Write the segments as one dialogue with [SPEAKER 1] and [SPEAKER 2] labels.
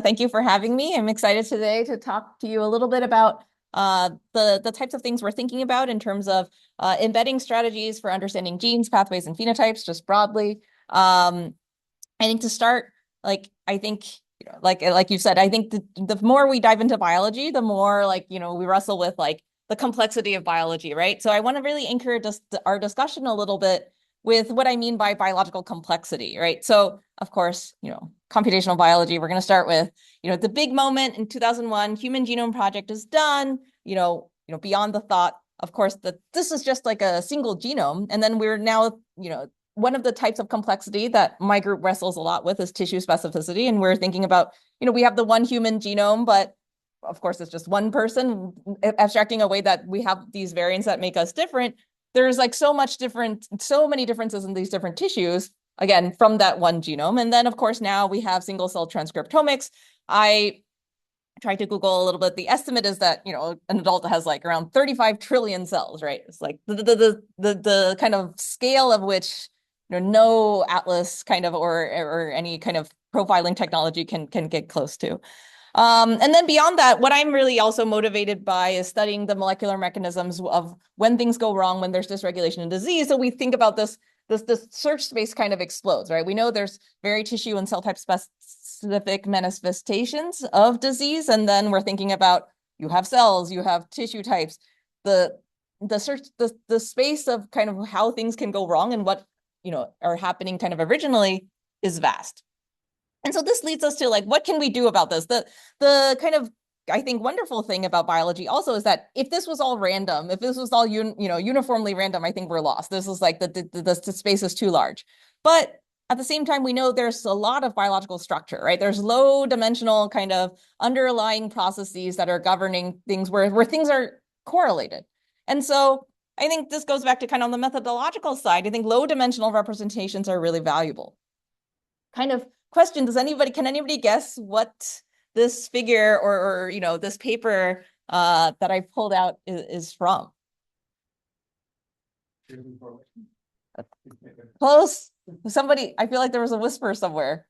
[SPEAKER 1] Thank you for having me. I'm excited today to talk to you a little bit about the types of things we're thinking about in terms of embedding strategies for understanding genes, pathways, and phenotypes, just broadly. I think to start, I think, like you said, I think the more we dive into biology, the more we wrestle with the complexity of biology, right? So I want to really anchor just our discussion a little bit with what I mean by biological complexity, right? So of course, computational biology, we're going to start with, the big moment in 2001, Human Genome Project is done, beyond the thought, of course, that this is just like a single genome. And then we're now, one of the types of complexity that my group wrestles a lot with is tissue specificity. And we're thinking about, we have the one human genome, but of course, it's just one person, abstracting away that we have these variants that make us different. There's so many differences in these different tissues, again, from that one genome. And then, of course, now we have single cell transcriptomics. I tried to Google a little bit. The estimate is that, an adult has around 35 trillion cells, right? It's like the kind of scale of which, no atlas kind of or any kind of profiling technology can get close to. And then beyond that, what I'm really also motivated by is studying the molecular mechanisms of when things go wrong, when there's dysregulation in disease. So we think about this search space kind of explodes, right? We know there's very tissue and cell type specific manifestations of disease. And then we're thinking about, you have cells, you have tissue types, the space of kind of how things can go wrong and what, are happening kind of originally is vast. And so this leads us to what can we do about this? The kind of, I think, wonderful thing about biology also is that if this was all random, if this was all uniformly random, I think we're lost. This is the space is too large. But at the same time, we know there's a lot of biological structure, right? There's low dimensional kind of underlying processes that are governing things where things are correlated. And so I think this goes back to kind of on the methodological side. I think low dimensional representations are really valuable. Kind of question, can anybody guess what this figure or this paper that I pulled out is from? Close. Somebody, I feel like there was a whisper somewhere.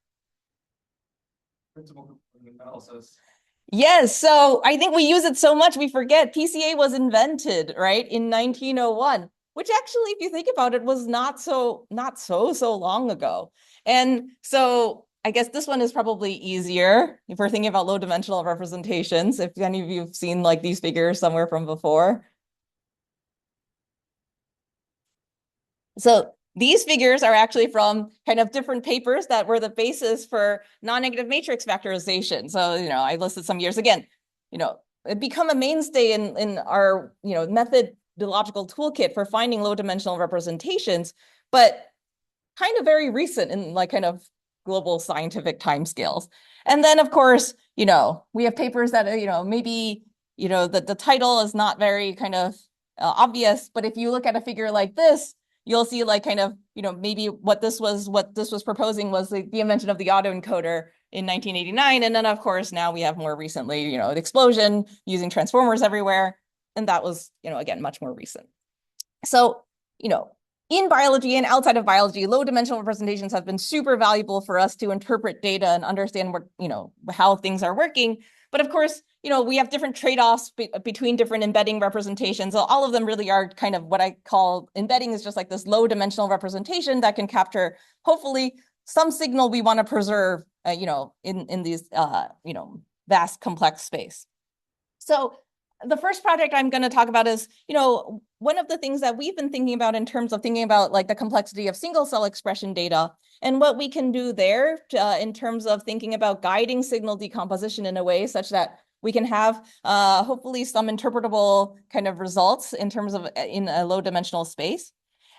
[SPEAKER 1] Yes, so I think we use it so much we forget PCA was invented, right, in 1901, which actually, if you think about it, was not so long ago. And so I guess this one is probably easier if we're thinking about low dimensional representations, if any of you have seen these figures somewhere from before. So these figures are actually from kind of different papers that were the basis for non-negative matrix factorization. So, I listed some years again, it become a mainstay in our, methodological toolkit for finding low dimensional representations, but kind of very recent in kind of global scientific timescales. And then, of course, we have papers that, maybe, the title is not very kind of obvious, but if you look at a figure like this, you'll see kind of, maybe what this was proposing was the invention of the autoencoder in 1989. And then, of course, now we have more recently, the explosion using transformers everywhere. And that was, again, much more recent. So, in biology and outside of biology, low dimensional representations have been super valuable for us to interpret data and understand what, how things are working. But of course, we have different trade-offs between different embedding representations. So all of them really are kind of what I call embedding is just like this low dimensional representation that can capture, hopefully, some signal we want to preserve, in these, vast complex space. So the first project I'm going to talk about is, one of the things that we've been thinking about in terms of thinking about the complexity of single cell expression data and what we can do there in terms of thinking about guiding signal decomposition in a way such that we can have hopefully some interpretable kind of results in terms of in a low dimensional space.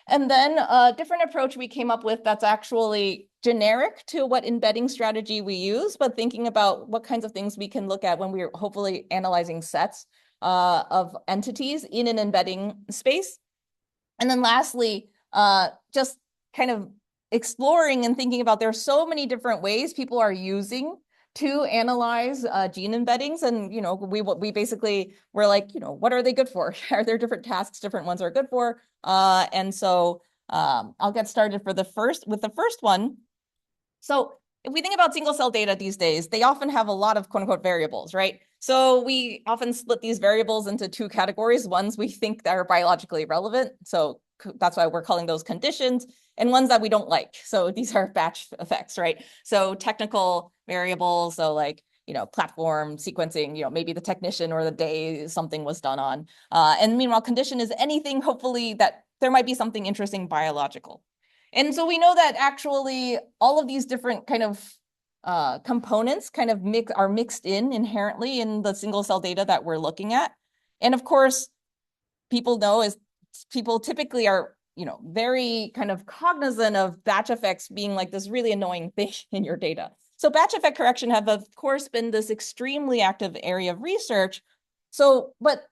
[SPEAKER 1] And then a different approach we came up with that's actually generic to what embedding strategy we use, but thinking about what kinds of things we can look at when we're hopefully analyzing sets of entities in an embedding space. And then lastly, just kind of exploring and thinking about there are so many different ways people are using to analyze gene embeddings. And, we basically were like, what are they good for? Are there different tasks different ones are good for? And so I'll get started with the first one. So if we think about single cell data these days, they often have a lot of quote unquote variables, right? So we often split these variables into two categories, ones we think that are biologically relevant. So that's why we're calling those conditions, and ones that we don't like. So these are batch effects, right? So technical variables, so like, platform sequencing, maybe the technician or the day something was done on. And meanwhile, condition is anything, hopefully, that there might be something interesting biological. And so we know that actually all of these different kind of components kind of are mixed in inherently in the single cell data that we're looking at. And of course, people typically are, very kind of cognizant of batch effects being like this really annoying thing in your data. So batch effect correction have, of course, been this extremely active area of research. So, but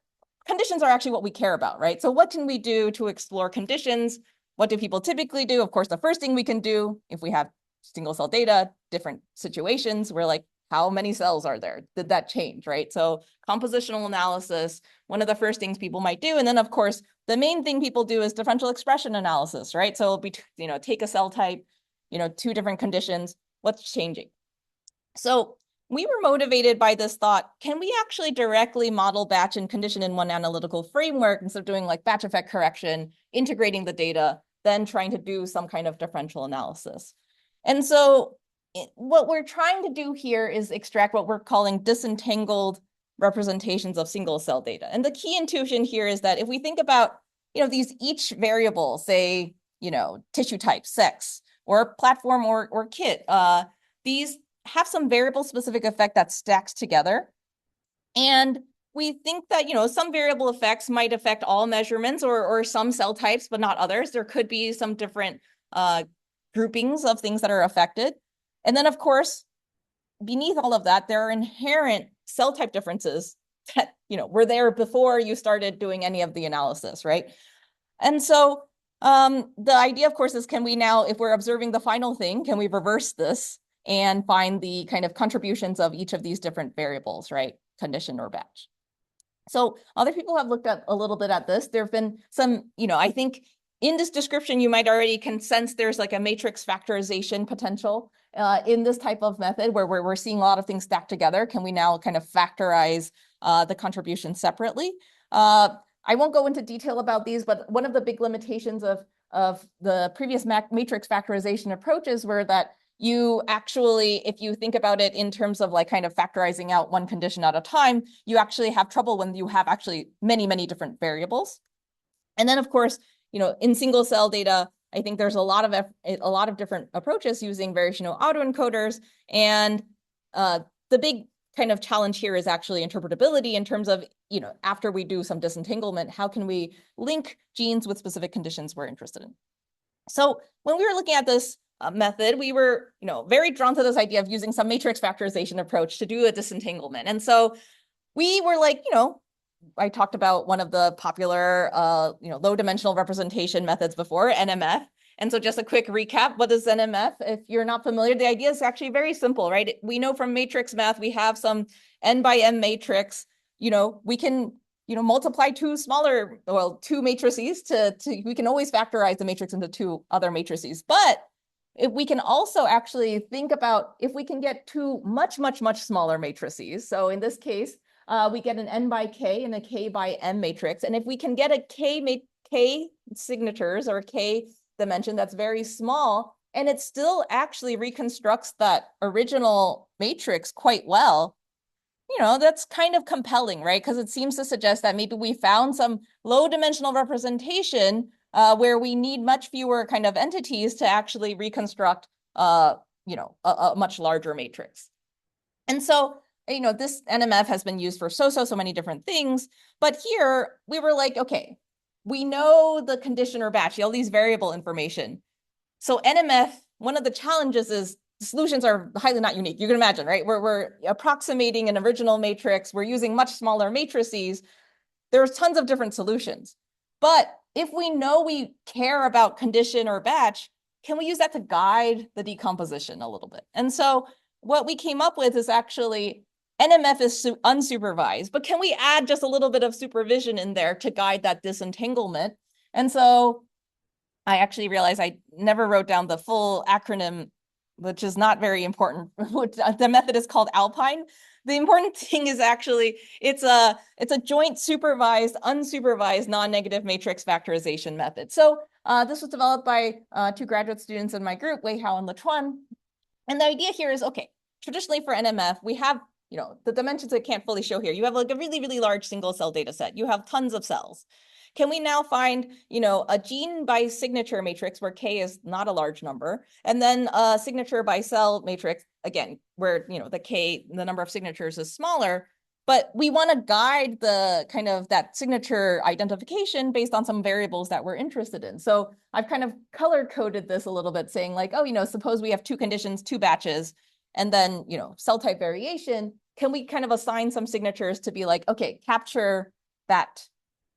[SPEAKER 1] conditions are actually what we care about, right? So what can we do to explore conditions? What do people typically do? Of course, the first thing we can do, if we have single cell data, different situations, we're like, how many cells are there? Did that change, right? So compositional analysis, one of the first things people might do. And then, of course, the main thing people do is differential expression analysis, right? So, take a cell type, two different conditions, what's changing? So we were motivated by this thought, can we actually directly model batch and condition in one analytical framework instead of doing like batch effect correction, integrating the data, then trying to do some kind of differential analysis? And so what we're trying to do here is extract what we're calling disentangled representations of single cell data. And the key intuition here is that if we think about, these each variable, say, tissue type, sex, or platform or kit, these have some variable specific effect that stacks together. And we think that, some variable effects might affect all measurements or some cell types, but not others. There could be some different groupings of things that are affected. And then, of course, beneath all of that, there are inherent cell type differences that, were there before you started doing any of the analysis, right? And so the idea, of course, is can we now, if we're observing the final thing, can we reverse this and find the kind of contributions of each of these different variables, right? Condition or batch. So other people have looked at a little bit at this. There have been some, I think in this description, you might already can sense there's like a matrix factorization potential in this type of method where we're seeing a lot of things stacked together. Can we now kind of factorize the contribution separately? I won't go into detail about these, but one of the big limitations of the previous matrix factorization approaches were that you actually, if you think about it in terms of like kind of factorizing out one condition at a time, you actually have trouble when you have actually many, many different variables. And then, of course, in single cell data, I think there's a lot of different approaches using variational autoencoders. And the big kind of challenge here is actually interpretability in terms of, after we do some disentanglement, how can we link genes with specific conditions we're interested in? So when we were looking at this method, we were, very drawn to this idea of using some matrix factorization approach to do a disentanglement. And so we were like, I talked about one of the popular, low dimensional representation methods before, NMF. And so just a quick recap, what is NMF? If you're not familiar, the idea is actually very simple, right? We know from matrix math, we have some n by m matrix, we can, multiply two matrices we can always factorize the matrix into two other matrices. But if we can also actually think about if we can get two much, much, much smaller matrices. So in this case, we get an n by k and a k by m matrix. And if we can get a k signatures or a k dimension that's very small, and it still actually reconstructs that original matrix quite well, that's kind of compelling, right? Because it seems to suggest that maybe we found some low dimensional representation where we need much fewer kind of entities to actually reconstruct, a much larger matrix. And so, this NMF has been used for so many different things. But here we were like, okay, we know the condition or batch, all these variable information. So NMF, one of the challenges is the solutions are highly not unique. You can imagine, right? We're approximating an original matrix. We're using much smaller matrices. There's tons of different solutions. But if we know we care about condition or batch, can we use that to guide the decomposition a little bit? And so what we came up with is actually NMF is unsupervised, but can we add just a little bit of supervision in there to guide that disentanglement? And so I actually realized I never wrote down the full acronym which is not very important. The method is called Alpine. The important thing is actually it's a joint supervised, unsupervised, non-negative matrix factorization method. So this was developed by 2 graduate students in my group, Wei Hao and Lechuan. And the idea here is, okay, traditionally for NMF, we have, the dimensions I can't fully show here. You have like a really, really large single cell data set. You have tons of cells. Can we now find, a gene by signature matrix where K is not a large number, and then a signature by cell matrix, again, where, the number of signatures is smaller, but we want to guide the kind of that signature identification based on some variables that we're interested in. So I've kind of color coded this a little bit, saying like, oh, suppose we have 2 conditions, 2 batches, and then, cell type variation. Can we kind of assign some signatures to be like, okay, capture that?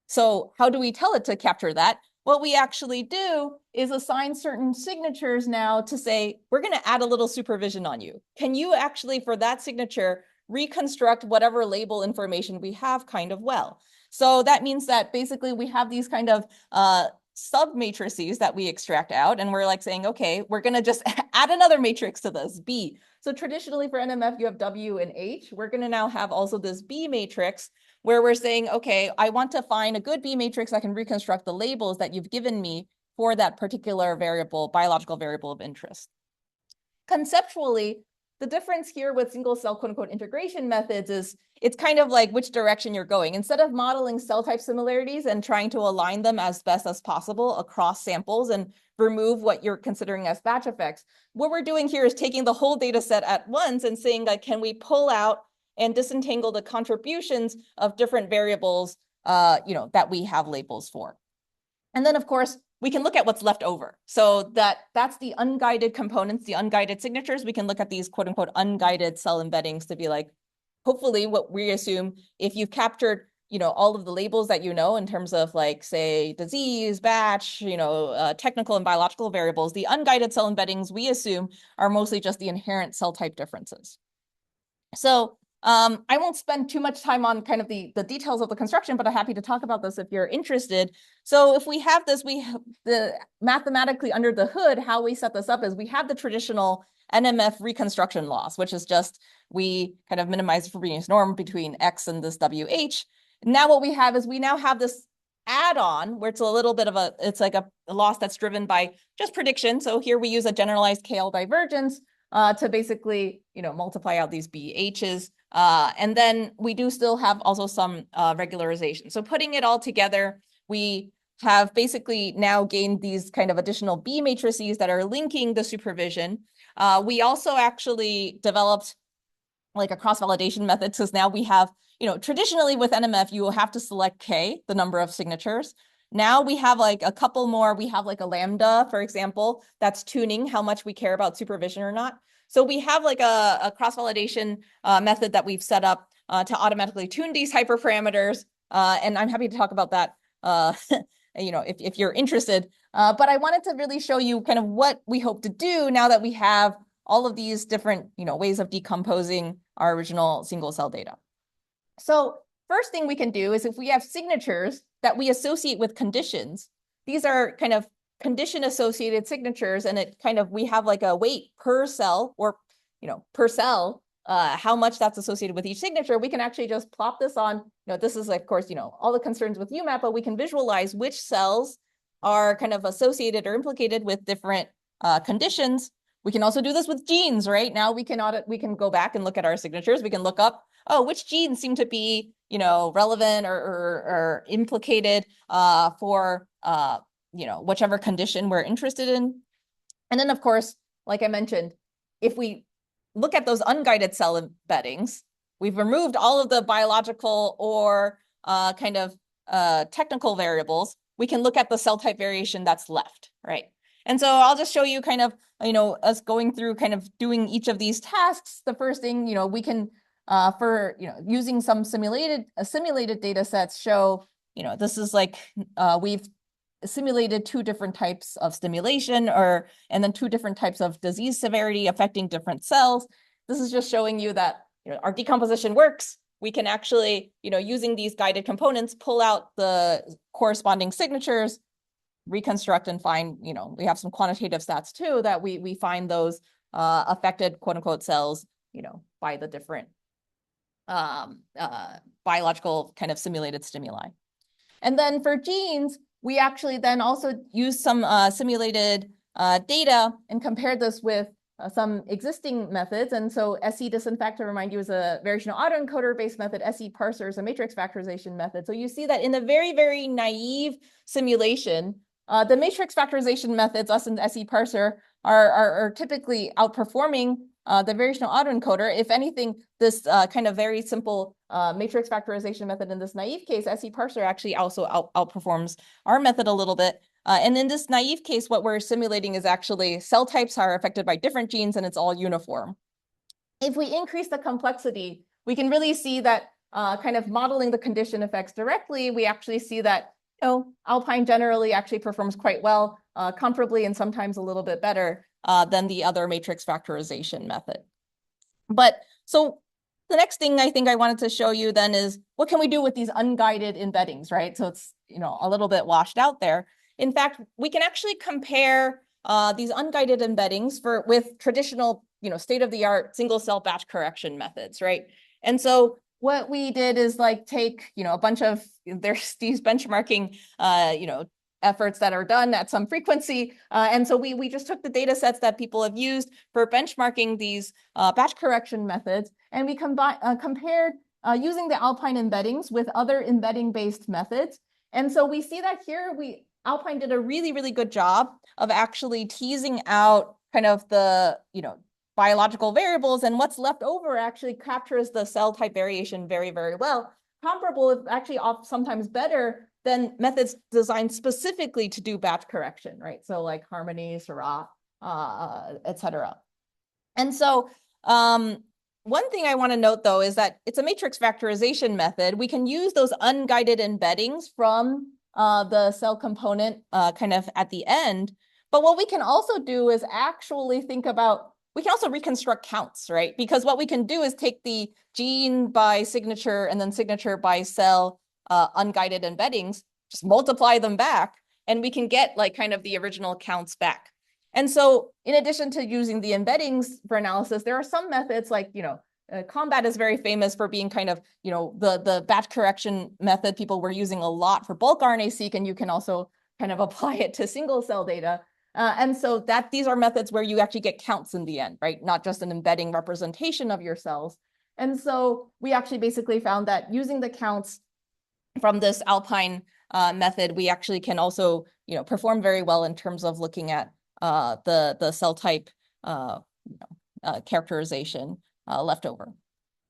[SPEAKER 1] So how do we tell it to capture that? What we actually do is assign certain signatures now to say, we're going to add a little supervision on you. Can you actually, for that signature, reconstruct whatever label information we have kind of well? So that means that basically we have these kind of sub-matrices that we extract out, and we're like saying, okay, we're going to just add another matrix to this, B. So traditionally for NMF, you have W and H. We're going to now have also this B matrix, where we're saying, okay, I want to find a good B matrix that can reconstruct the labels that you've given me for that particular variable, biological variable of interest. Conceptually, the difference here with single cell quote unquote integration methods is it's kind of like which direction you're going. Instead of modeling cell type similarities and trying to align them as best as possible across samples and remove what you're considering as batch effects, what we're doing here is taking the whole data set at once and saying, like, can we pull out and disentangle the contributions of different variables, that we have labels for. And then, of course, we can look at what's left over. So that's the unguided components, the unguided signatures. We can look at these quote unquote unguided cell embeddings to be like, hopefully what we assume, if you've captured, all of the labels that in terms of like, say, disease, batch, technical and biological variables, the unguided cell embeddings we assume are mostly just the inherent cell type differences. So I won't spend too much time on kind of the details of the construction, but I'm happy to talk about this if you're interested. So if we have this, mathematically under the hood, how we set this up is we have the traditional NMF reconstruction loss, which is just we kind of minimize the Frobenius norm between X and this WH. Now what we have is we now have this add-on where it's a little bit of it's like a loss that's driven by just prediction. So here we use a generalized KL divergence to basically, multiply out these BHs. And then we do still have also some regularization. So putting it all together, we have basically now gained these kind of additional B matrices that are linking the supervision. We also actually developed like a cross-validation method, because now we have, traditionally with NMF, you will have to select K, the number of signatures. Now we have like a couple more. We have like a lambda, for example, that's tuning how much we care about supervision or not. So we have like a cross-validation method that we've set up to automatically tune these hyperparameters. And I'm happy to talk about that, if you're interested. But I wanted to really show you kind of what we hope to do now that we have all of these different, ways of decomposing our original single cell data. So first thing we can do is if we have signatures that we associate with conditions, these are kind of condition associated signatures, and we have like a weight per cell or, per cell, how much that's associated with each signature. We can actually just plop this on, this is of course, all the concerns with UMAP, but we can visualize which cells are kind of associated or implicated with different conditions. We can also do this with genes, right? Now we can go back and look at our signatures. We can look up, oh, which genes seem to be, relevant or implicated for, whichever condition we're interested in. And then, of course, like I mentioned, if we look at those unguided cell embeddings, we've removed all of the biological or technical variables. We can look at the cell type variation that's left, right? And so I'll just show you kind of, us going through kind of doing each of these tasks. The first thing, we can, using some simulated data sets show, this is like, we've simulated 2 different types of stimulation and then 2 different types of disease severity affecting different cells. This is just showing you that, our decomposition works. We can actually, using these guided components, pull out the corresponding signatures, reconstruct and find, we have some quantitative stats too, that we find those affected quote unquote cells, by the different biological kind of simulated stimuli. And then for genes, we actually then also use some simulated data and compared this with some existing methods. And so SC-disinfect, to remind you, is a variational autoencoder-based method. SC-parser is a matrix factorization method. So you see that in the very, very naive simulation, the matrix factorization methods, us and SC-parser, are typically outperforming the variational autoencoder. If anything, this kind of very simple matrix factorization method in this naive case, SC-parser actually also outperforms our method a little bit. And in this naive case, what we're simulating is actually cell types are affected by different genes and it's all uniform. If we increase the complexity, we can really see that kind of modeling the condition effects directly, we actually see that Alpine generally actually performs quite well, comparably and sometimes a little bit better than the other matrix factorization method. But so the next thing I think I wanted to show you then is what can we do with these unguided embeddings, right? So it's a little bit washed out there. In fact, we can actually compare these unguided embeddings with traditional, state-of-the-art single-cell batch correction methods, right? And so what we did is take, a bunch of, there's these benchmarking, efforts that are done at some frequency. And so we just took the data sets that people have used for benchmarking these batch correction methods, and we compared using the Alpine embeddings with other embedding-based methods. And so we see that here, Alpine did a really, really good job of actually teasing out kind of the, biological variables, and what's left over actually captures the cell type variation very, very well. Comparable, actually sometimes better than methods designed specifically to do batch correction, right? So like Harmony, Seurat, et cetera. And so one thing I want to note, though, is that it's a matrix factorization method. We can use those unguided embeddings from the cell component kind of at the end. But what we can also do is actually think about, we can also reconstruct counts, right? Because what we can do is take the gene by signature and then signature by cell unguided embeddings, just multiply them back, and we can get kind of the original counts back. And so in addition to using the embeddings for analysis, there are some methods like, Combat is very famous for being kind of, the batch correction method people were using a lot for bulk RNA-seq, and you can also kind of apply it to single cell data. And so these are methods where you actually get counts in the end, right? Not just an embedding representation of your cells. And so we actually basically found that using the counts from this Alpine method, we actually can also, perform very well in terms of looking at the cell type characterization left over.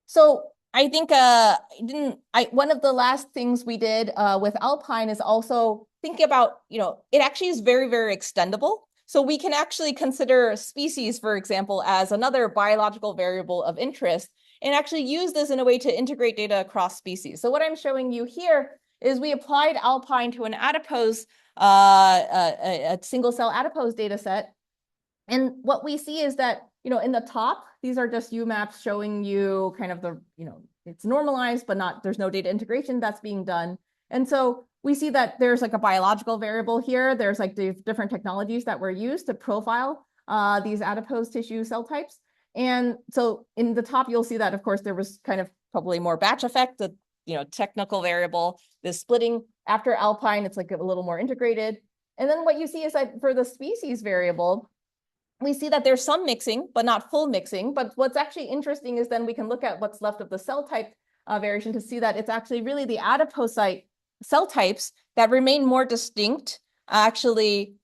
[SPEAKER 1] So I think one of the last things we did with Alpine is also thinking about, it actually is very, very extendable. So we can actually consider species, for example, as another biological variable of interest and actually use this in a way to integrate data across species. So what I'm showing you here is we applied Alpine to an adipose, a single cell adipose data set. And what we see is that, in the top, these are just UMaps showing you kind of the, it's normalized, but there's no data integration that's being done. And so we see that there's a biological variable here. There's the different technologies that were used to profile these adipose tissue cell types. And so in the top, you'll see that, of course, there was kind of probably more batch effect, the technical variable, the splitting after Alpine, it's a little more integrated. And then what you see is that for the species variable, we see that there's some mixing, but not full mixing. But what's actually interesting is then we can look at what's left of the cell type variation to see that it's actually really the adipocyte cell types that remain more distinct, actually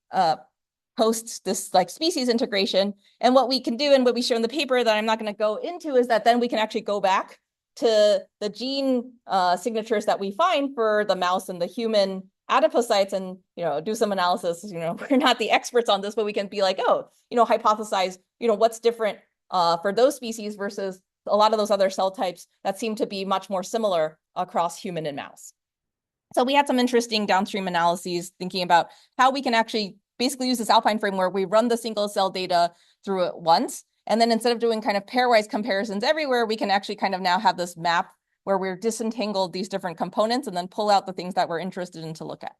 [SPEAKER 1] post this species integration. And what we can do, and what we show in the paper that I'm not going to go into, is that then we can actually go back to the gene signatures that we find for the mouse and the human adipocytes and, do some analysis. We're not the experts on this, but we can be hypothesize, what's different for those species versus a lot of those other cell types that seem to be much more similar across human and mouse. So we had some interesting downstream analyses thinking about how we can actually basically use this Alpine framework. We run the single cell data through it once, and then instead of doing kind of pairwise comparisons everywhere, we can actually kind of now have this map where we're disentangled these different components and then pull out the things that we're interested in to look at.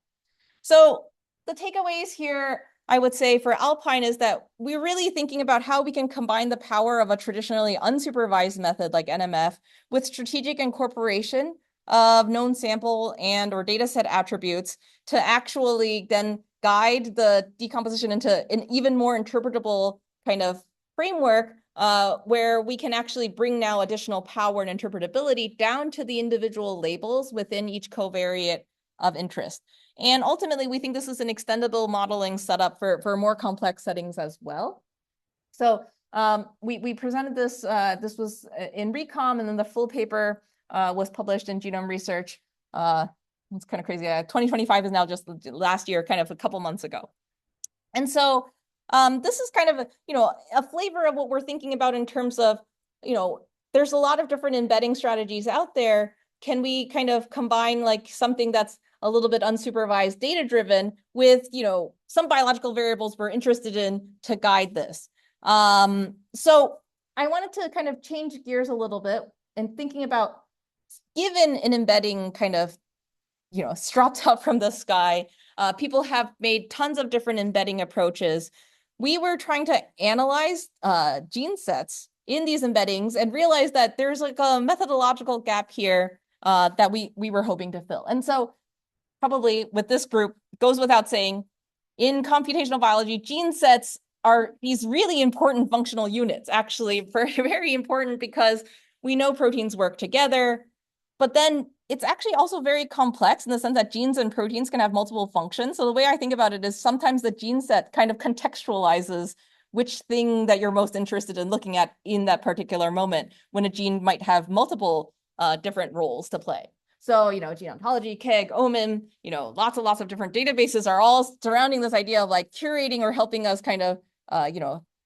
[SPEAKER 1] So the takeaways here I would say for Alpine is that we're really thinking about how we can combine the power of a traditionally unsupervised method like NMF with strategic incorporation of known sample and or data set attributes to actually then guide the decomposition into an even more interpretable kind of framework where we can actually bring now additional power and interpretability down to the individual labels within each covariate of interest. And ultimately, we think this is an extendable modeling setup for more complex settings as well. So we presented this, this was in Recom, and then the full paper was published in Genome Research. It's kind of crazy. 2025 is now just last year, kind of a couple months ago. And so this is kind of a flavor of what we're thinking about in terms of, there's a lot of different embedding strategies out there. Can we kind of combine like something that's a little bit unsupervised data driven with, some biological variables we're interested in to guide this? So I wanted to kind of change gears a little bit and thinking about, given an embedding kind of, dropped out from the sky, people have made tons of different embedding approaches. We were trying to analyze gene sets in these embeddings and realized that there's like a methodological gap here that we were hoping to fill. And so probably with this group, goes without saying, in computational biology, gene sets are these really important functional units, actually, very important because we know proteins work together, but then it's actually also very complex in the sense that genes and proteins can have multiple functions. So the way I think about it is sometimes the gene set kind of contextualizes which thing that you're most interested in looking at in that particular moment when a gene might have multiple different roles to play. So, gene ontology, KEGG, OMIM, lots and lots of different databases are all surrounding this idea of like curating or helping us kind of,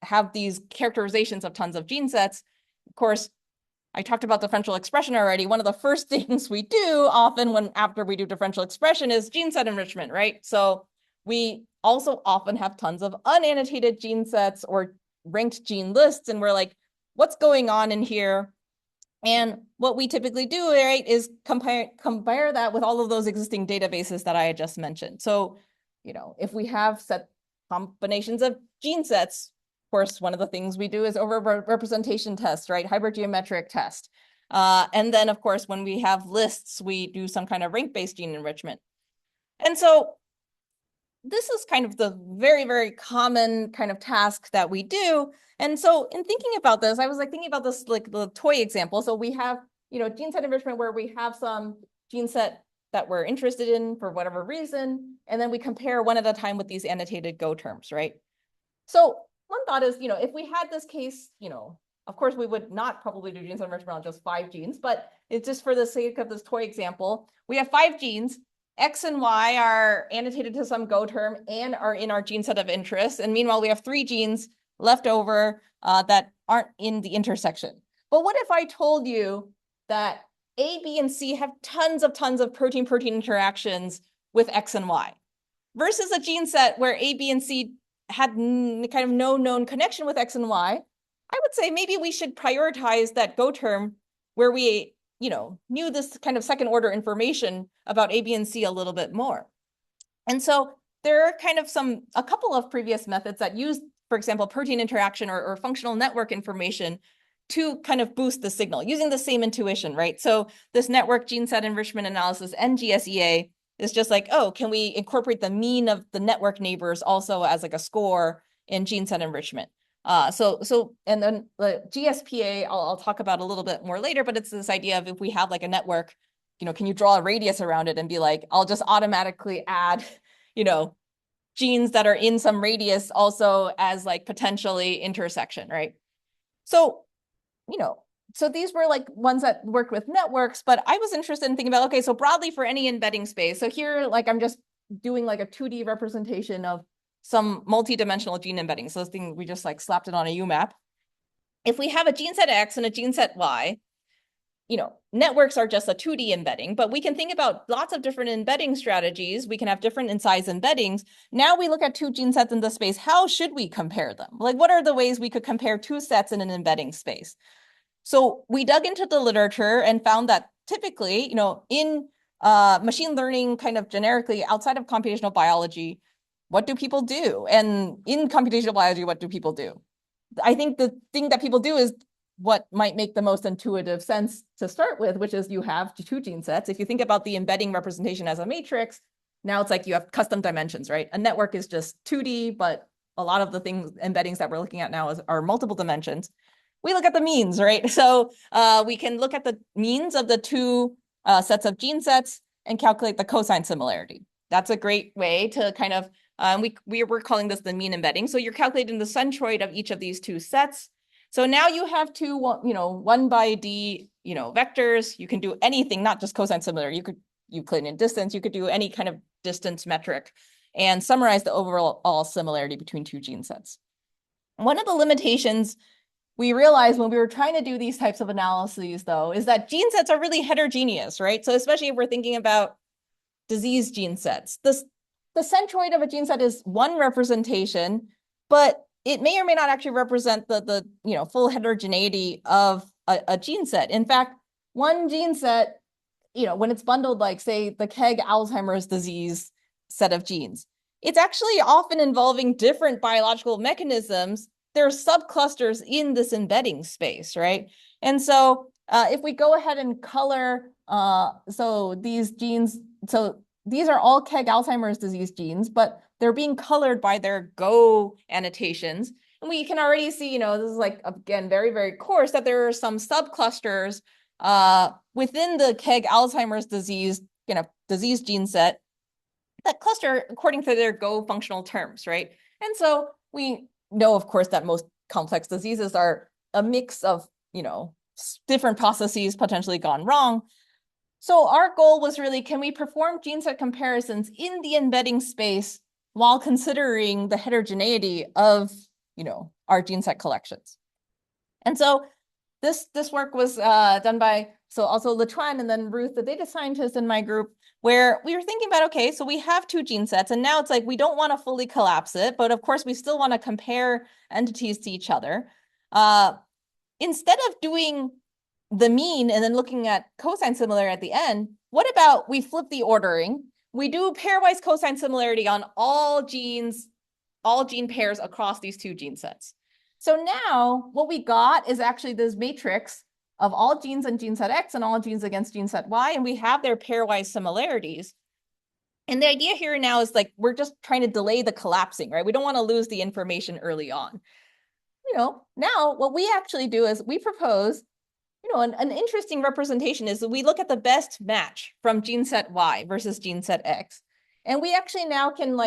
[SPEAKER 1] have these characterizations of tons of gene sets. Of course, I talked about differential expression already. One of the first things we do often after we do differential expression is gene set enrichment, right? So we also often have tons of unannotated gene sets or ranked gene lists, and we're like, what's going on in here? And what we typically do, right, is compare that with all of those existing databases that I had just mentioned. So, if we have set combinations of gene sets, of course, one of the things we do is over-representation test, right, hypergeometric test. And then, of course, when we have lists, we do some kind of rank-based gene enrichment. And so this is kind of the very, very common kind of task that we do. And so in thinking about this, I was like thinking about this like the toy example. So we have, gene set enrichment where we have some gene set that we're interested in for whatever reason, and then we compare one at a time with these annotated Go terms, right? So one thought is, if we had this case, of course we would not probably do gene set enrichment on just 5 genes, but it's just for the sake of this toy example, we have 5 genes. X and Y are annotated to some Go term and are in our gene set of interest. And meanwhile, we have 3 genes left over that aren't in the intersection. But what if I told you that A, B, and C have tons of protein-protein interactions with X and Y versus a gene set where A, B, and C had kind of no known connection with X and Y? I would say maybe we should prioritize that Go term where we knew this kind of second order information about A, B, and C a little bit more. And so there are kind of a couple of previous methods that use, for example, protein interaction or functional network information to kind of boost the signal using the same intuition, right? So this network gene set enrichment analysis, NGSEA, is just like, oh, can we incorporate the mean of the network neighbors also as like a score in gene set enrichment? And then the GSPA, I'll talk about a little bit more later, but it's this idea of if we have like a network, can you draw a radius around it and be like, I'll just automatically add, genes that are in some radius also as like potentially intersection, right? So, so these were like ones that worked with networks, but I was interested in thinking about, okay, so broadly for any embedding space. So here, like I'm just doing like a 2D representation of some multi-dimensional gene embedding. So this thing, we just like slapped it on a UMAP. If we have a gene set X and a gene set Y, networks are just a 2D embedding, but we can think about lots of different embedding strategies. We can have different in size embeddings. Now we look at 2 gene sets in the space. How should we compare them? Like, what are the ways we could compare 2 sets in an embedding space? So we dug into the literature and found that typically, in machine learning kind of generically outside of computational biology, what do people do? And in computational biology, what do people do? I think the thing that people do is what might make the most intuitive sense to start with, which is you have two gene sets. If you think about the embedding representation as a matrix, now it's like you have custom dimensions, right? A network is just 2D, but a lot of the things, embeddings that we're looking at now are multiple dimensions. We look at the means, right? So we can look at the means of the two sets of gene sets and calculate the cosine similarity. That's a great way to kind of, we're calling this the mean embedding. So you're calculating the centroid of each of these two sets. So now you have two, 1 by d, vectors. You can do anything, not just cosine similarity. You could Euclidean distance. You could do any kind of distance metric and summarize the overall similarity between two gene sets. One of the limitations we realized when we were trying to do these types of analyses, though, is that gene sets are really heterogeneous, right? So especially if we're thinking about disease gene sets, the centroid of a gene set is one representation, but it may or may not actually represent the full heterogeneity of a gene set. In fact, one gene set, when it's bundled, like say the KEGG Alzheimer's disease set of genes, it's actually often involving different biological mechanisms. There are subclusters in this embedding space, right? And so if we go ahead and color, so these genes, so these are all KEGG Alzheimer's disease genes, but they're being colored by their Go annotations. And we can already see, this is like, again, very, very coarse, that there are some subclusters within the KEGG Alzheimer's disease, disease gene set that cluster according to their Go functional terms, right? And so we know, of course, that most complex diseases are a mix of, different processes potentially gone wrong. So our goal was really, can we perform gene set comparisons in the embedding space while considering the heterogeneity of, our gene set collections? And so this work was done by, so also Latuan and then Ruth, the data scientist in my group, where we were thinking about, okay, so we have two gene sets, and now it's like we don't want to fully collapse it, but of course we still want to compare entities to each other. Instead of doing the mean and then looking at cosine similarity at the end, what about we flip the ordering? We do pairwise cosine similarity on all gene pairs across these two gene sets. So now what we got is actually this matrix of all genes in gene set X and all genes against gene set Y, and we have their pairwise similarities. And the idea here now is like, we're just trying to delay the collapsing, right? We don't want to lose the information early on. Now what we actually do is we propose, an interesting representation is that we look at the best match from gene set Y versus gene set X. And we actually now can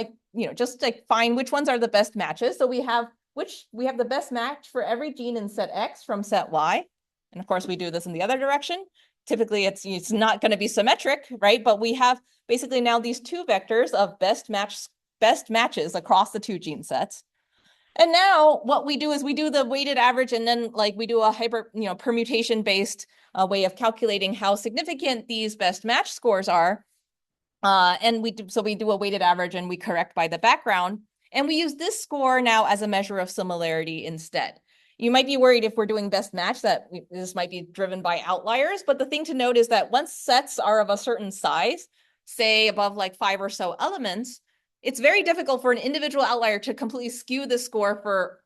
[SPEAKER 1] just find which ones are the best matches. So we have the best match for every gene in set X from set Y. And of course we do this in the other direction. Typically it's not going to be symmetric, right? But we have basically now these two vectors of best matches across the two gene sets. And now what we do is we do the weighted average, and then we do a permutation based way of calculating how significant these best match scores are. And we do a weighted average and we correct by the background. And we use this score now as a measure of similarity instead. You might be worried if we're doing best match that this might be driven by outliers, but the thing to note is that once sets are of a certain size, say above 5 or so elements, it's very difficult for an individual outlier to completely skew the score for,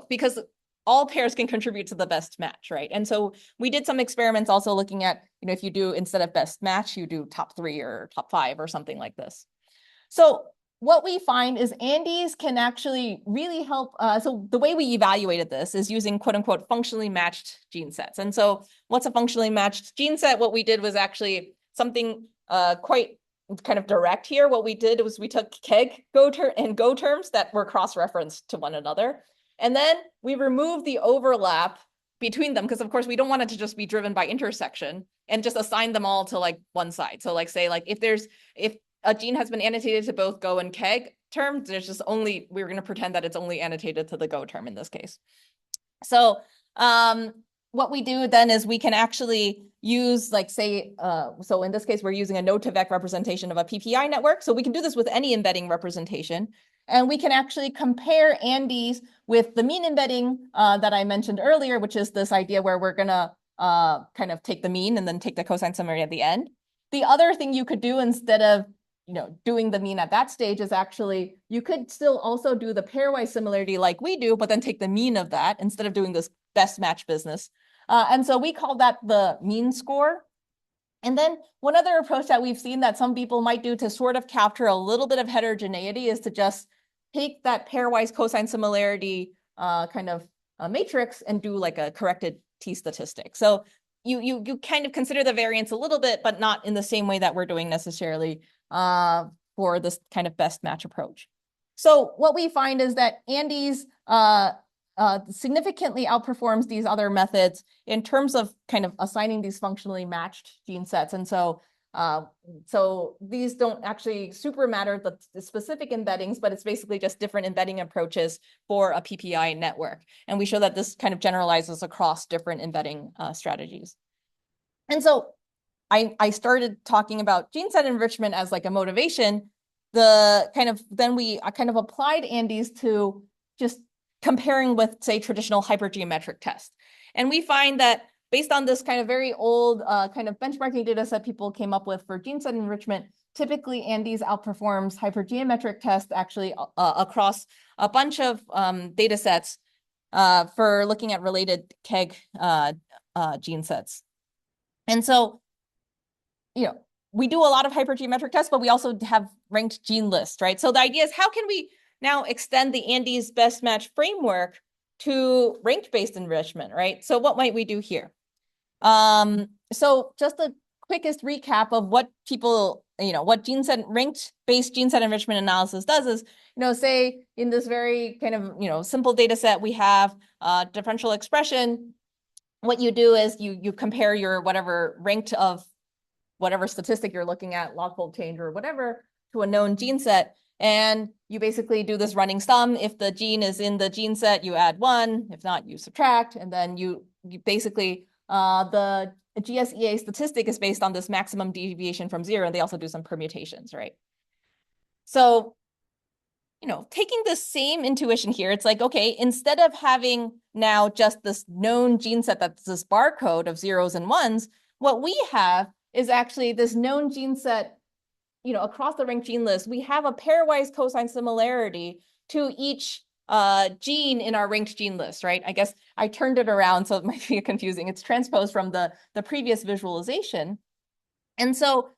[SPEAKER 1] because all pairs can contribute to the best match, right? And so we did some experiments also looking at, if you do, instead of best match, you do top 3 or top 5 or something like this. So what we find is Andes can actually really help. So the way we evaluated this is using quote unquote functionally matched gene sets. And so what's a functionally matched gene set? What we did was actually something quite kind of direct here. What we did was we took KEGG Go terms that were cross-referenced to one another. And then we removed the overlap between them, because of course we don't want it to just be driven by intersection, and just assign them all to one side. So say if a gene has been annotated to both Go and KEGG terms, there's just only, we're going to pretend that it's only annotated to the Go term in this case. So what we do then is we can actually use so in this case, we're using a node-to-vec representation of a PPI network. So we can do this with any embedding representation. And we can actually compare Andes with the mean embedding that I mentioned earlier, which is this idea where we're going to kind of take the mean and then take the cosine summary at the end. The other thing you could do instead of doing the mean at that stage is actually, you could still also do the pairwise similarity like we do, but then take the mean of that instead of doing this best match business. And so we call that the mean score. And then one other approach that we've seen that some people might do to sort of capture a little bit of heterogeneity is to just take that pairwise cosine similarity kind of matrix and do like a corrected t-statistic. So you kind of consider the variance a little bit, but not in the same way that we're doing necessarily for this kind of best match approach. So what we find is that Andes significantly outperforms these other methods in terms of kind of assigning these functionally matched gene sets. And so these don't actually super matter the specific embeddings, but it's basically just different embedding approaches for a PPI network. And we show that this kind of generalizes across different embedding strategies. And so I started talking about gene set enrichment as like a motivation. Then I kind of applied Andes to just comparing with, say, traditional hypergeometric tests. And we find that based on this kind of very old kind of benchmarking data set people came up with for gene set enrichment, typically Andes outperforms hypergeometric tests actually across a bunch of data sets for looking at related KEGG gene sets. And so, we do a lot of hypergeometric tests, but we also have ranked gene lists, right? So the idea is, how can we now extend the Andes best match framework to ranked-based enrichment, right? So what might we do here? So just the quickest recap of what people, what ranked-based gene set enrichment analysis does is, say in this very kind of, simple data set, we have differential expression. What you do is you compare your whatever ranked of whatever statistic you're looking at, log-fold change or whatever, to a known gene set. And you basically do this running sum. If the gene is in the gene set, you add 1. If not, you subtract. And then you basically, the GSEA statistic is based on this maximum deviation from 0. And they also do some permutations, right? So, taking the same intuition here, it's like, okay, instead of having now just this known gene set that's this barcode of 0s and 1s, what we have is actually this known gene set across the ranked gene list. We have a pairwise cosine similarity to each gene in our ranked gene list, right? I guess I turned it around, so it might be confusing. It's transposed from the previous visualization. And so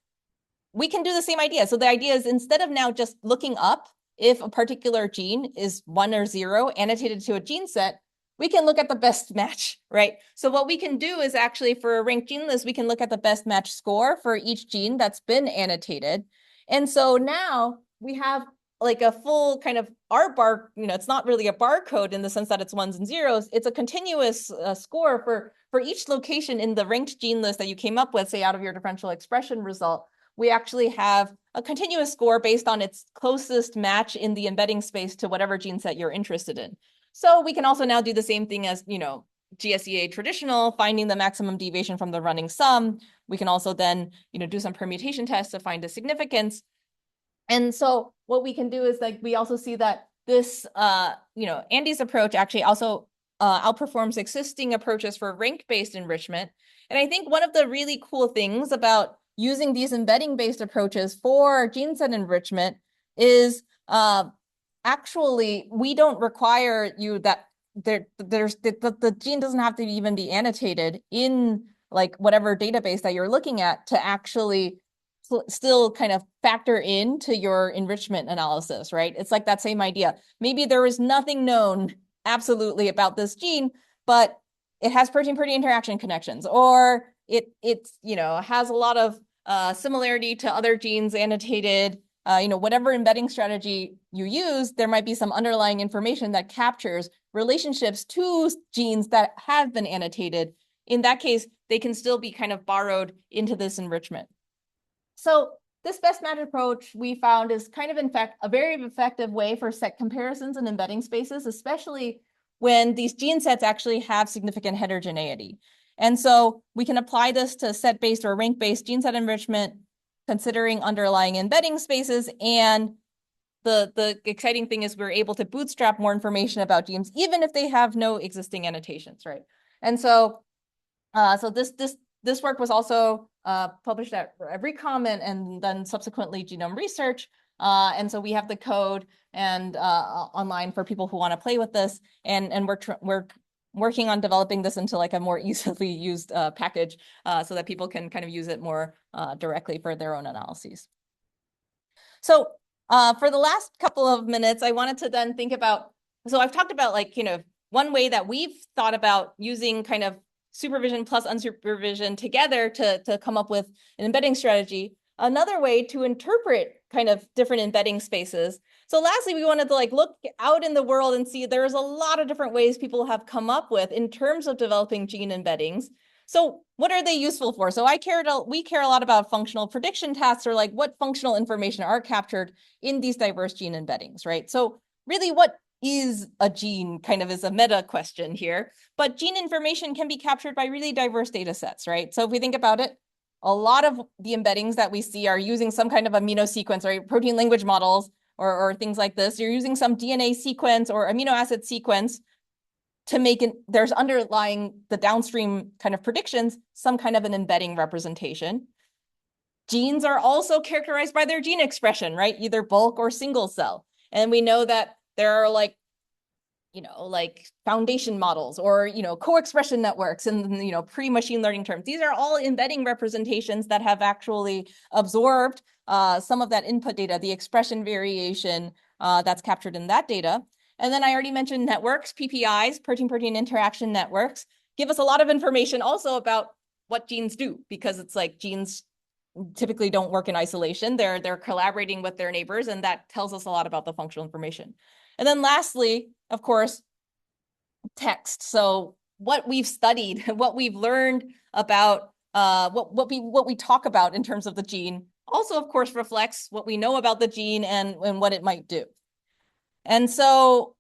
[SPEAKER 1] we can do the same idea. So the idea is, instead of now just looking up if a particular gene is 1 or 0 annotated to a gene set, we can look at the best match, right? So what we can do is actually, for a ranked gene list, we can look at the best match score for each gene that's been annotated. And so now we have like a full kind of R-bar, it's not really a barcode in the sense that it's 1s and 0s. It's a continuous score for each location in the ranked gene list that you came up with, say, out of your differential expression result. We actually have a continuous score based on its closest match in the embedding space to whatever gene set you're interested in. So we can also now do the same thing as, GSEA traditional, finding the maximum deviation from the running sum. We can also then, do some permutation tests to find a significance. And so what we can do is, like, we also see that this, Andes approach actually also outperforms existing approaches for rank-based enrichment. And I think one of the really cool things about using these embedding-based approaches for gene set enrichment is actually, we don't require you that the gene doesn't have to even be annotated in like whatever database that you're looking at to actually still kind of factor into your enrichment analysis, right? It's like that same idea. Maybe there is nothing known absolutely about this gene, but it has protein-protein interaction connections, or it's has a lot of similarity to other genes annotated. Whatever embedding strategy you use, there might be some underlying information that captures relationships to genes that have been annotated. In that case, they can still be kind of borrowed into this enrichment. So this best match approach we found is kind of, in fact, a very effective way for set comparisons in embedding spaces, especially when these gene sets actually have significant heterogeneity. And so we can apply this to set-based or rank-based gene set enrichment, considering underlying embedding spaces. And the exciting thing is we're able to bootstrap more information about genes, even if they have no existing annotations, right? And so this work was also published at every comment and then subsequently Genome Research. And so we have the code and online for people who want to play with this. And we're working on developing this into like a more easily used package so that people can kind of use it more directly for their own analyses. So for the last couple of minutes, I wanted to then think about, so I've talked about like, one way that we've thought about using kind of supervision plus unsupervision together to come up with an embedding strategy. Another way to interpret kind of different embedding spaces. So lastly, we wanted to like look out in the world and see there's a lot of different ways people have come up with in terms of developing gene embeddings. So what are they useful for? So we care a lot about functional prediction tasks, or like what functional information are captured in these diverse gene embeddings, right? So really what is a gene kind of is a meta question here, but gene information can be captured by really diverse data sets, right? So if we think about it, a lot of the embeddings that we see are using some kind of amino sequence, right? Protein language models or things like this. You're using some DNA sequence or amino acid sequence to make there's underlying the downstream kind of predictions, some kind of an embedding representation. Genes are also characterized by their gene expression, right? Either bulk or single cell. And we know that there are like foundation models or, co-expression networks and, pre-machine learning terms. These are all embedding representations that have actually absorbed some of that input data, the expression variation that's captured in that data. And then I already mentioned networks, PPIs, protein-protein interaction networks, give us a lot of information also about what genes do, because it's like genes typically don't work in isolation. They're collaborating with their neighbors, and that tells us a lot about the functional information. And then lastly, of course, text. So what we've studied, what we've learned about what we talk about in terms of the gene also, of course, reflects what we know about the gene and what it might do. And so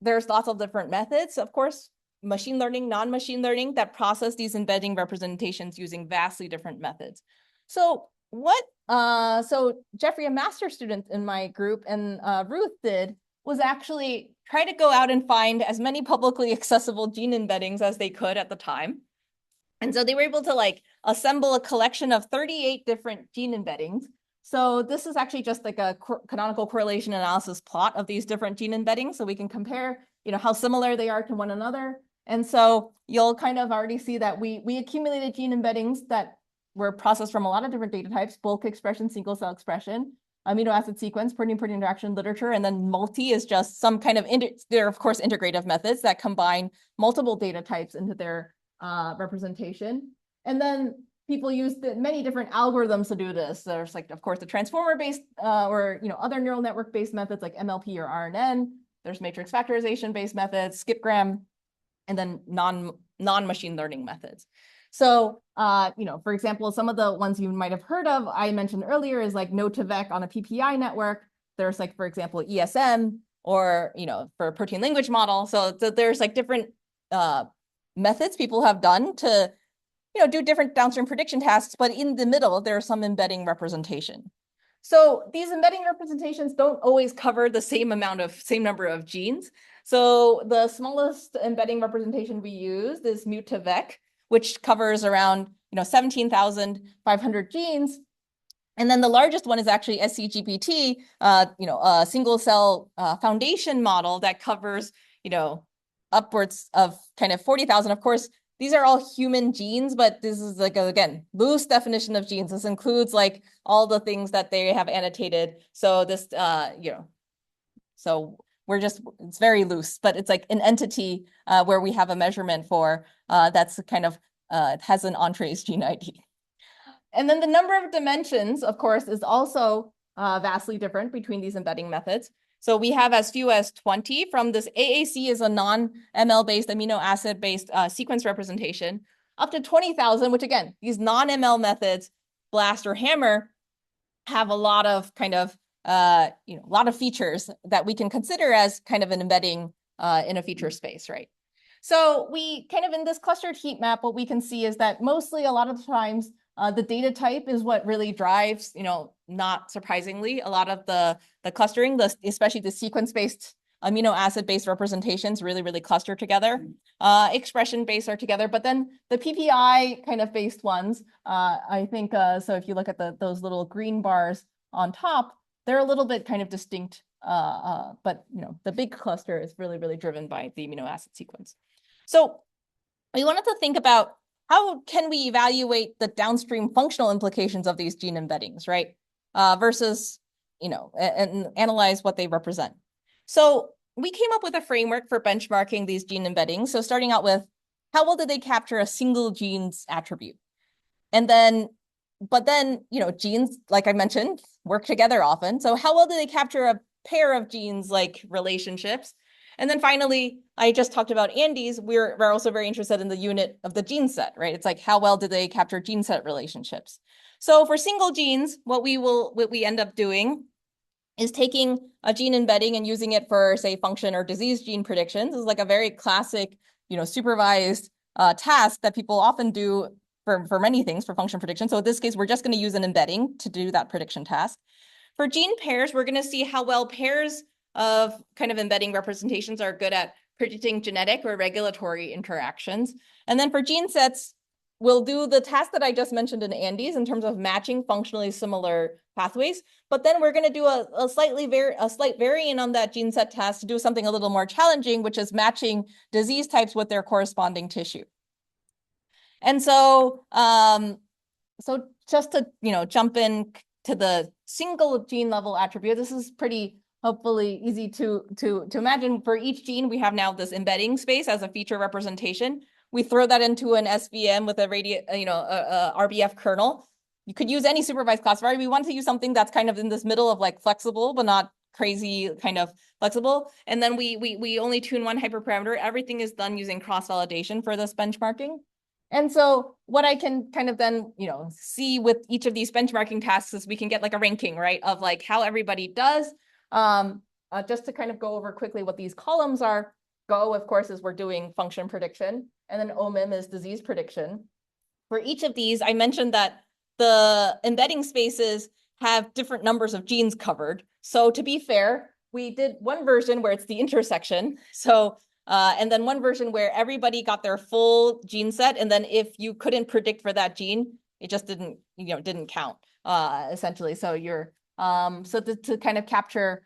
[SPEAKER 1] there's lots of different methods, of course, machine learning, non-machine learning, that process these embedding representations using vastly different methods. So so Jeffrey, a master student in my group, and Ruth did, was actually try to go out and find as many publicly accessible gene embeddings as they could at the time. And so they were able to like assemble a collection of 38 different gene embeddings. So this is actually just like a canonical correlation analysis plot of these different gene embeddings. So we can compare, how similar they are to one another. And so you'll kind of already see that we accumulated gene embeddings that were processed from a lot of different data types: bulk expression, single cell expression, amino acid sequence, protein-protein interaction literature, and then multi is just some kind of, they're of course integrative methods that combine multiple data types into their representation. And then people use many different algorithms to do this. There's like, of course, the transformer-based or other neural network-based methods like MLP or RNN. There's matrix factorization-based methods, skipgram, and then non-machine learning methods. So, for example, some of the ones you might have heard of, I mentioned earlier, is like node-to-vec on a PPI network. There's like, for example, ESM, or, for a protein language model. So there's like different methods people have done to, do different downstream prediction tasks, but in the middle, there's some embedding representation. So these embedding representations don't always cover the same number of genes. So the smallest embedding representation we used is mut-to-vec, which covers around 17,500 genes. And then the largest one is actually SCGPT, a single cell foundation model that covers, upwards of kind of 40,000. Of course, these are all human genes, but this is like, again, loose definition of genes. This includes like all the things that they have annotated. So this, so it's very loose, but it's like an entity where we have a measurement for that's kind of has an entrees gene ID. And then the number of dimensions, of course, is also vastly different between these embedding methods. So we have as few as 20 from this. AAC is a non-ML-based, amino acid-based sequence representation, up to 20,000, which again, these non-ML methods, BLAST or HAMMER, have a lot of kind of, a lot of features that we can consider as kind of an embedding in a feature space, right? So we kind of, in this clustered heat map, what we can see is that mostly a lot of the times the data type is what really drives, not surprisingly, a lot of the clustering, especially the sequence-based amino acid-based representations really, really cluster together. Expression-based are together, but then the PPI kind of based ones, I think, so if you look at those little green bars on top, they're a little bit kind of distinct, but the big cluster is really, really driven by the amino acid sequence. So we wanted to think about how can we evaluate the downstream functional implications of these gene embeddings, right? Versus, and analyze what they represent. So we came up with a framework for benchmarking these gene embeddings. So starting out with how well did they capture a single gene's attribute? And then, genes, like I mentioned, work together often. So how well do they capture a pair of genes like relationships? And then finally, I just talked about Andes. We're also very interested in the unit of the gene set, right? It's like how well did they capture gene set relationships? So for single genes, what we end up doing is taking a gene embedding and using it for, say, function or disease gene predictions. This is like a very classic, supervised task that people often do for many things for function prediction. So in this case, we're just going to use an embedding to do that prediction task. For gene pairs, we're going to see how well pairs of kind of embedding representations are good at predicting genetic or regulatory interactions. And then for gene sets, we'll do the task that I just mentioned in Andes in terms of matching functionally similar pathways. But then we're going to do a slight variant on that gene set task to do something a little more challenging, which is matching disease types with their corresponding tissue. And so, just to jump in to the single gene level attribute, this is pretty hopefully easy to imagine. For each gene, we have now this embedding space as a feature representation. We throw that into an SVM with a RBF kernel. You could use any supervised classifier. We want to use something that's kind of in this middle of like flexible, but not crazy kind of flexible. And then we only tune one hyperparameter. Everything is done using cross-validation for this benchmarking. And so what I can kind of then, see with each of these benchmarking tasks is we can get like a ranking, right, of like how everybody does. Just to kind of go over quickly what these columns are. Go, of course, is we're doing function prediction, and then OMIM is disease prediction. For each of these, I mentioned that the embedding spaces have different numbers of genes covered. So to be fair, we did one version where it's the intersection. So and then one version where everybody got their full gene set, and then if you couldn't predict for that gene, it just didn't count essentially. So you're to kind of capture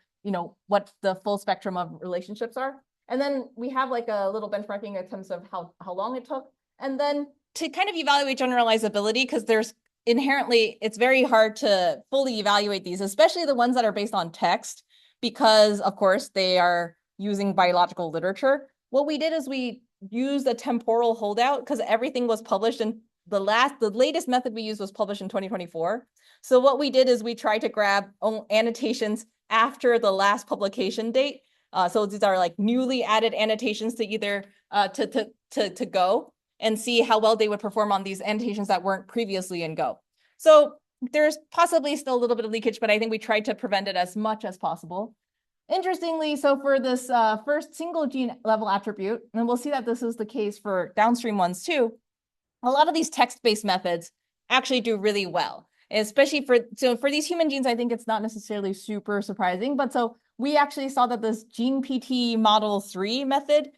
[SPEAKER 1] what the full spectrum of relationships are. And then we have like a little benchmarking in terms of how long it took. And then to kind of evaluate generalizability, because there's inherently, it's very hard to fully evaluate these, especially the ones that are based on text, because of course they are using biological literature. What we did is we used a temporal holdout because everything was published in the latest method we used was published in 2024. So what we did is we tried to grab annotations after the last publication date. So these are like newly added annotations to either to Go and see how well they would perform on these annotations that weren't previously in Go. So there's possibly still a little bit of leakage, but I think we tried to prevent it as much as possible. Interestingly, so for this first single gene level attribute, and we'll see that this is the case for downstream ones too, a lot of these text-based methods actually do really well, especially for these human genes. I think it's not necessarily super surprising, but so we actually saw that this gene PT model 3 method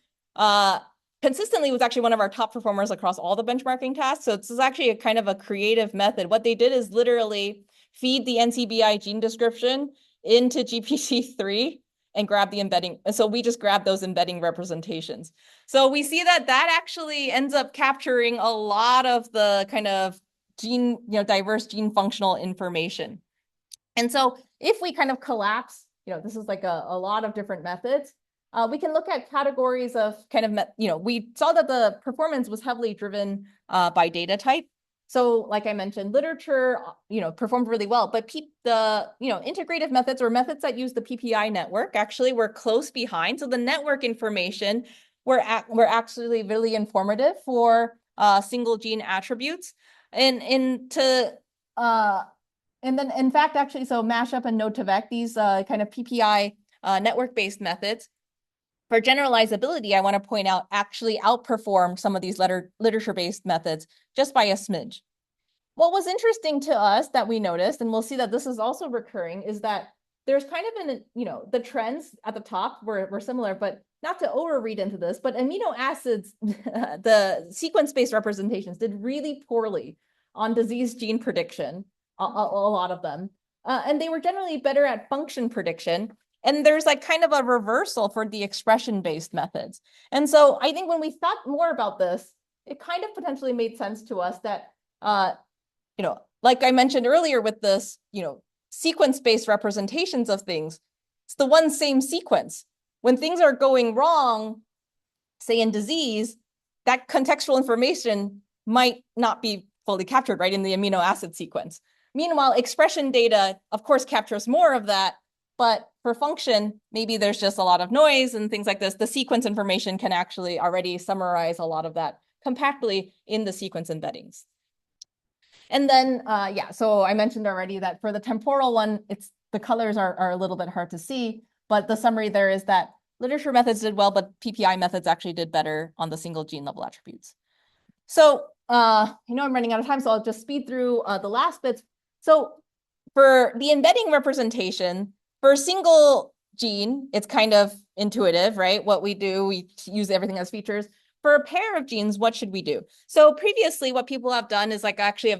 [SPEAKER 1] consistently was actually one of our top performers across all the benchmarking tasks. So this is actually a kind of a creative method. What they did is literally feed the NCBI gene description into GPT-3 and grab the embedding. So we just grab those embedding representations. So we see that actually ends up capturing a lot of the kind of gene, diverse gene functional information. And so if we kind of collapse, this is like a lot of different methods, we can look at categories of kind of, we saw that the performance was heavily driven by data type. So like I mentioned, literature, performed really well, but the integrative methods or methods that use the PPI network actually were close behind. So the network information were actually really informative for single gene attributes. And then in fact, actually, so mashup and node-to-vec, these kind of PPI network-based methods, for generalizability, I want to point out actually outperformed some of these literature-based methods just by a smidge. What was interesting to us that we noticed, and we'll see that this is also recurring, is that there's kind of the trends at the top were similar, but not to overread into this, but amino acids, the sequence-based representations did really poorly on disease gene prediction, a lot of them. And they were generally better at function prediction. And there's like kind of a reversal for the expression-based methods. And so I think when we thought more about this, it kind of potentially made sense to us that, like I mentioned earlier with this, sequence-based representations of things, it's the one same sequence. When things are going wrong, say in disease, that contextual information might not be fully captured, right, in the amino acid sequence. Meanwhile, expression data, of course, captures more of that, but for function, maybe there's just a lot of noise and things like this. The sequence information can actually already summarize a lot of that compactly in the sequence embeddings. And then, so I mentioned already that for the temporal one, the colors are a little bit hard to see, but the summary there is that literature methods did well, but PPI methods actually did better on the single gene level attributes. So I know I'm running out of time, so I'll just speed through the last bits. So for the embedding representation, for a single gene, it's kind of intuitive, right? What we do, we use everything as features. For a pair of genes, what should we do? So previously, what people have done is like actually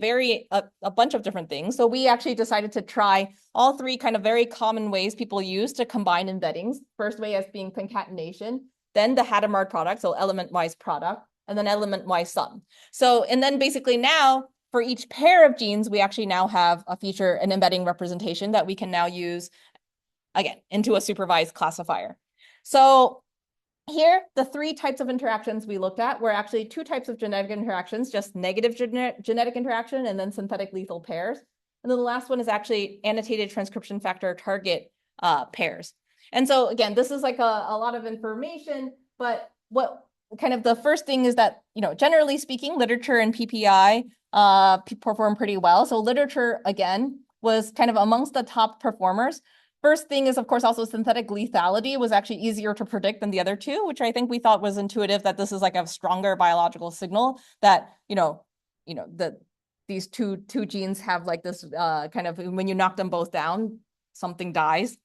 [SPEAKER 1] a bunch of different things. So we actually decided to try all three kind of very common ways people use to combine embeddings. First way as being concatenation, then the Hadamard product, so element-wise product, and then element-wise sum. So, and then basically now, for each pair of genes, we actually now have a feature, an embedding representation that we can now use, again, into a supervised classifier. So here, the three types of interactions we looked at were actually two types of genetic interactions, just negative genetic interaction and then synthetic lethal pairs. And then the last one is actually annotated transcription factor target pairs. And so again, this is like a lot of information, but what kind of the first thing is that, generally speaking, literature and PPI perform pretty well. So literature, again, was kind of amongst the top performers. First thing is, of course, also synthetic lethality was actually easier to predict than the other two, which I think we thought was intuitive that this is like a stronger biological signal that, these two genes have like this kind of, when you knock them both down, something dies.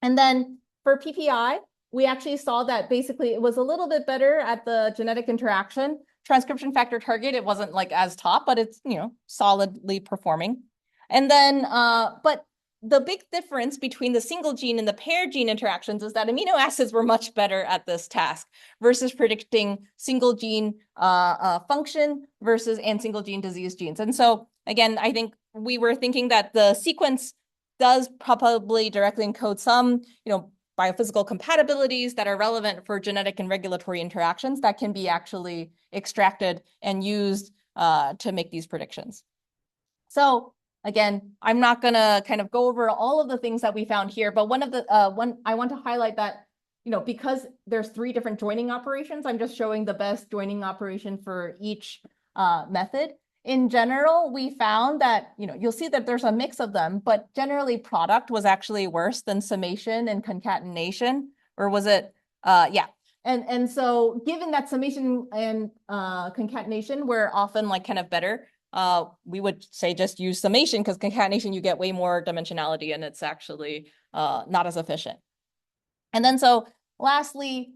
[SPEAKER 1] And then for PPI, we actually saw that basically it was a little bit better at the genetic interaction. Transcription factor target, it wasn't like as top, but it's, solidly performing. And then, but the big difference between the single gene and the paired gene interactions is that amino acids were much better at this task versus predicting single gene function and single gene disease genes. And so again, I think we were thinking that the sequence does probably directly encode some, biophysical compatibilities that are relevant for genetic and regulatory interactions that can be actually extracted and used to make these predictions. So again, I'm not going to kind of go over all of the things that we found here, but one I want to highlight that, because there's three different joining operations, I'm just showing the best joining operation for each method. In general, we found that, you'll see that there's a mix of them, but generally product was actually worse than summation and concatenation, or was it? Yeah. And so given that summation and concatenation were often like kind of better, we would say just use summation because concatenation, you get way more dimensionality and it's actually not as efficient. And then so lastly,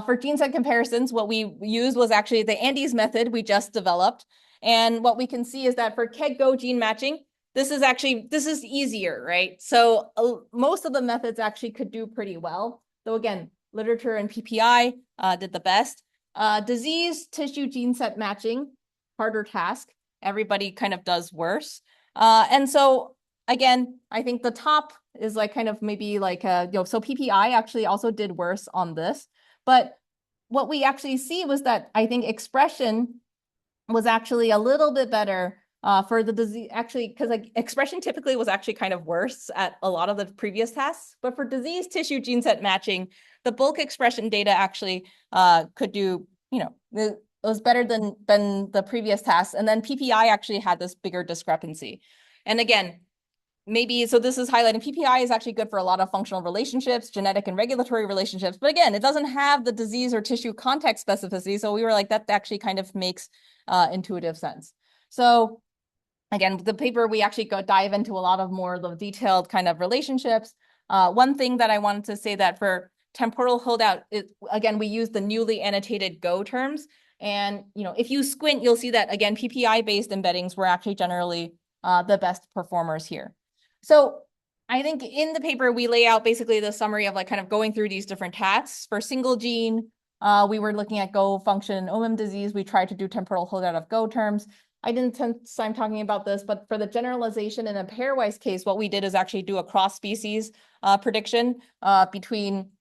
[SPEAKER 1] for gene set comparisons, what we used was actually the Andes method we just developed. And what we can see is that for KEGGO gene matching, this is easier, right? So most of the methods actually could do pretty well. So again, literature and PPI did the best. Disease tissue gene set matching, harder task. Everybody kind of does worse. And so again, I think the top is like kind of maybe like, so PPI actually also did worse on this. But what we actually see was that I think expression was actually a little bit better for the disease, actually, because like expression typically was actually kind of worse at a lot of the previous tasks. But for disease tissue gene set matching, the bulk expression data actually could do, it was better than the previous tasks. And then PPI actually had this bigger discrepancy. And again, maybe, so this is highlighting PPI is actually good for a lot of functional relationships, genetic and regulatory relationships. But again, it doesn't have the disease or tissue context specificity. So we were like, that actually kind of makes intuitive sense. So again, the paper, we actually dive into a lot of more of the detailed kind of relationships. One thing that I wanted to say that for temporal holdout, again, we use the newly annotated Go terms. And if you squint, you'll see that, again, PPI-based embeddings were actually generally the best performers here. So I think in the paper, we lay out basically the summary of like kind of going through these different tasks. For single gene, we were looking at Go function OMIM disease. We tried to do temporal holdout of Go terms. I didn't spend time talking about this, but for the generalization in a pairwise case, what we did is actually do a cross-species prediction between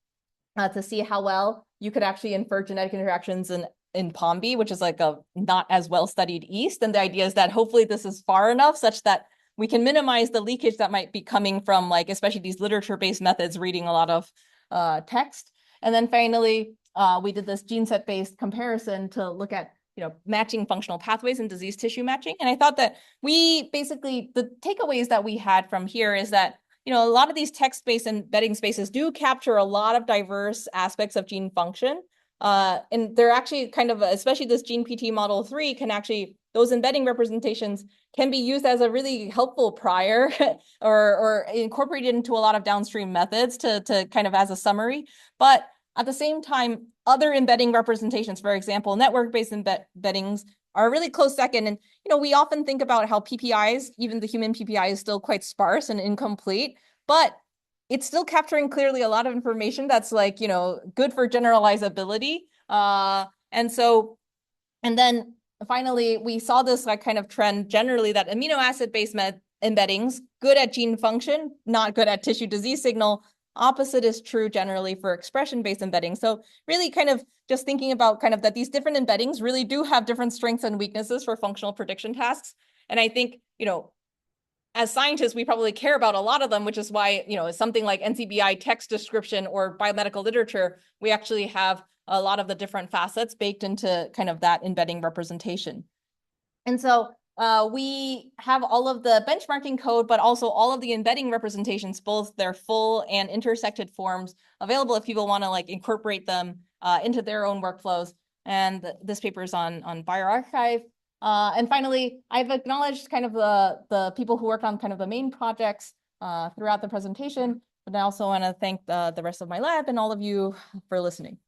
[SPEAKER 1] to see how well you could actually infer genetic interactions in Pombi, which is like a not as well studied yeast. And the idea is that hopefully this is far enough such that we can minimize the leakage that might be coming from like, especially these literature-based methods, reading a lot of text. And then finally, we did this gene set-based comparison to look at matching functional pathways and disease tissue matching. And I thought that we basically, the takeaways that we had from here is that a lot of these text-based embedding spaces do capture a lot of diverse aspects of gene function. And they're actually kind of, especially this gene PT model 3 can actually, those embedding representations can be used as a really helpful prior or incorporated into a lot of downstream methods to kind of as a summary. But at the same time, other embedding representations, for example, network-based embeddings are really close second. And, we often think about how PPIs, even the human PPI is still quite sparse and incomplete, but it's still capturing clearly a lot of information that's like, good for generalizability. And then finally, we saw this like kind of trend generally that amino acid-based embeddings, good at gene function, not good at tissue disease signal. Opposite is true generally for expression-based embedding. So really kind of just thinking about kind of that these different embeddings really do have different strengths and weaknesses for functional prediction tasks. And I think, as scientists, we probably care about a lot of them, which is why, something like NCBI text description or biomedical literature, we actually have a lot of the different facets baked into kind of that embedding representation. And so we have all of the benchmarking code, but also all of the embedding representations, both their full and intersected forms available if people want to like incorporate them into their own workflows. And this paper is on bioRxiv. And finally, I've acknowledged kind of the people who worked on kind of the main projects throughout the presentation, but I also want to thank the rest of my lab and all of you for listening.